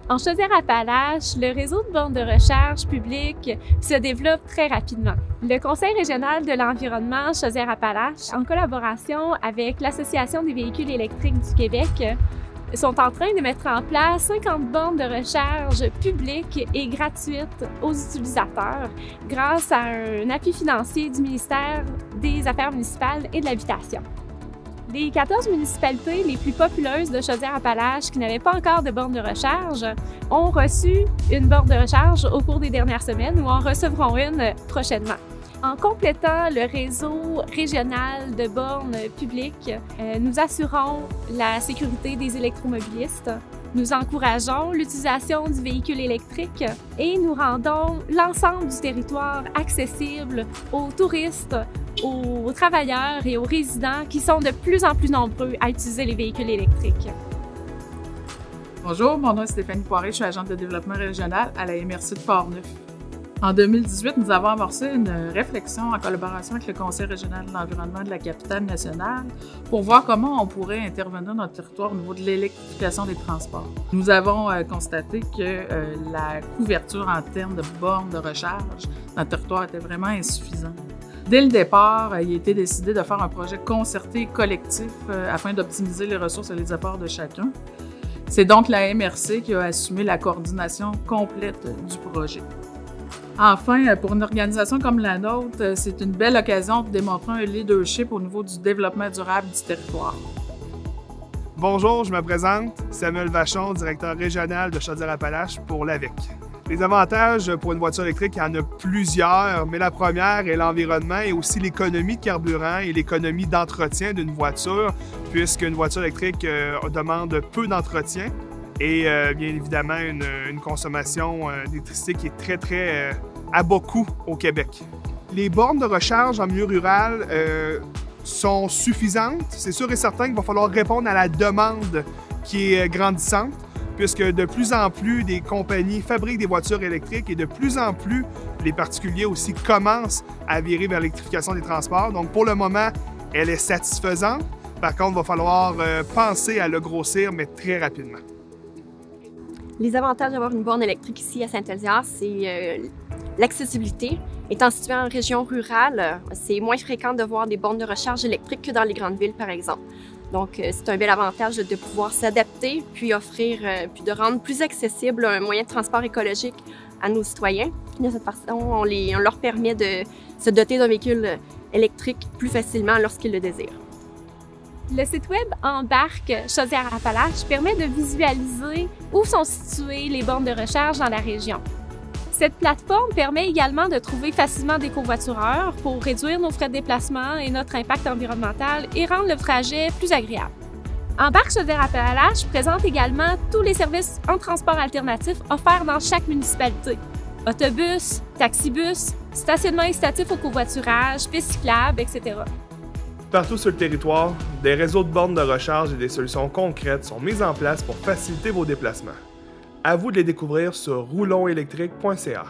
En Chaudière-Appalaches, le réseau de bornes de recharge publiques se développe très rapidement. Le Conseil régional de l'environnement Chaudière-Appalaches, en collaboration avec l'Association des véhicules électriques du Québec, sont en train de mettre en place 50 bornes de recharge publiques et gratuites aux utilisateurs grâce à un appui financier du ministère des Affaires municipales et de l'Habitation. Les 14 municipalités les plus populeuses de Chaudière-Appalaches qui n'avaient pas encore de borne de recharge ont reçu une borne de recharge au cours des dernières semaines ou en recevront une prochainement. En complétant le réseau régional de bornes publiques, nous assurons la sécurité des électromobilistes, nous encourageons l'utilisation du véhicule électrique et nous rendons l'ensemble du territoire accessible aux touristes, aux travailleurs et aux résidents qui sont de plus en plus nombreux à utiliser les véhicules électriques. Bonjour, mon nom est Stéphanie Poiré, je suis agente de développement régional à la MRC de Portneuf. En 2018, nous avons amorcé une réflexion en collaboration avec le Conseil régional de l'environnement de la capitale nationale pour voir comment on pourrait intervenir dans notre territoire au niveau de l'électrification des transports. Nous avons constaté que la couverture en termes de bornes de recharge dans le territoire était vraiment insuffisante. Dès le départ, il a été décidé de faire un projet concerté et collectif afin d'optimiser les ressources et les efforts de chacun. C'est donc la MRC qui a assumé la coordination complète du projet. Enfin, pour une organisation comme la nôtre, c'est une belle occasion de démontrer un leadership au niveau du développement durable du territoire. Bonjour, je me présente, Samuel Vachon, directeur régional de Chaudière-Appalaches pour l'AVEC. Les avantages pour une voiture électrique, il y en a plusieurs, mais la première est l'environnement et aussi l'économie de carburant et l'économie d'entretien d'une voiture, puisqu'une voiture électrique demande peu d'entretien et bien évidemment une consommation d'électricité qui est très à bas coût au Québec. Les bornes de recharge en milieu rural sont suffisantes. C'est sûr et certain qu'il va falloir répondre à la demande qui est grandissante, puisque de plus en plus des compagnies fabriquent des voitures électriques et de plus en plus les particuliers aussi commencent à virer vers l'électrification des transports. Donc pour le moment, elle est satisfaisante. Par contre, il va falloir penser à le grossir, mais très rapidement. Les avantages d'avoir une borne électrique ici à Saint-Hélière, c'est l'accessibilité. Étant situé en région rurale, c'est moins fréquent de voir des bornes de recharge électriques que dans les grandes villes, par exemple. Donc, c'est un bel avantage de pouvoir s'adapter, puis puis de rendre plus accessible un moyen de transport écologique à nos citoyens. De cette façon, on leur permet de se doter d'un véhicule électrique plus facilement lorsqu'ils le désirent. Le site web Embarque Chaudière-Appalaches permet de visualiser où sont situées les bornes de recharge dans la région. Cette plateforme permet également de trouver facilement des covoitureurs pour réduire nos frais de déplacement et notre impact environnemental et rendre le trajet plus agréable. Embarque Chaudière-Appalaches présente également tous les services en transport alternatif offerts dans chaque municipalité. Autobus, taxibus, stationnement incitatif au covoiturage, pistes cyclables, etc. Partout sur le territoire, des réseaux de bornes de recharge et des solutions concrètes sont mises en place pour faciliter vos déplacements. À vous de les découvrir sur roulonsélectrique.ca.